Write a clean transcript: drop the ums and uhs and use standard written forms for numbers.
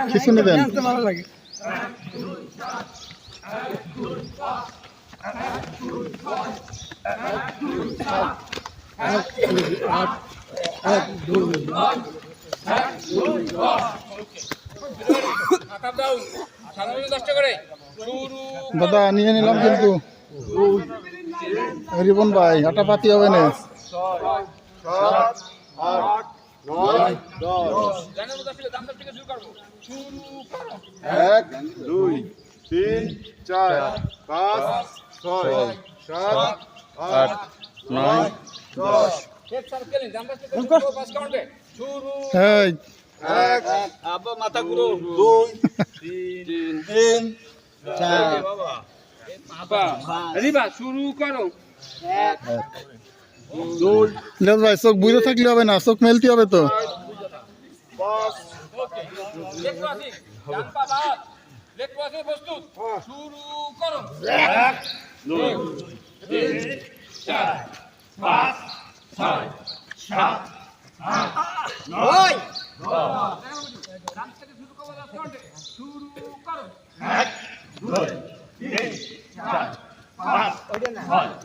খিচুনি দেন। ভালো লাগে। দাদা নিয়ে নিলাম কিন্তু রিপন ভাই আটা পাতি হবে না। 1 2 3 4 5 6 7 8 9 10 এই আব্বা মাথা ঘুরো। 2 3 4 রিবা শুরু করো। ইলিয়াস ভাই চোখ বুঝে থাকলে হবে না, চোখ মেলতে হবে তো। 5 প্রস্তুত শুরু করো। 1 2 3 4 5 6 7 8 9 শুরু করো। 1 2 3 4 5 6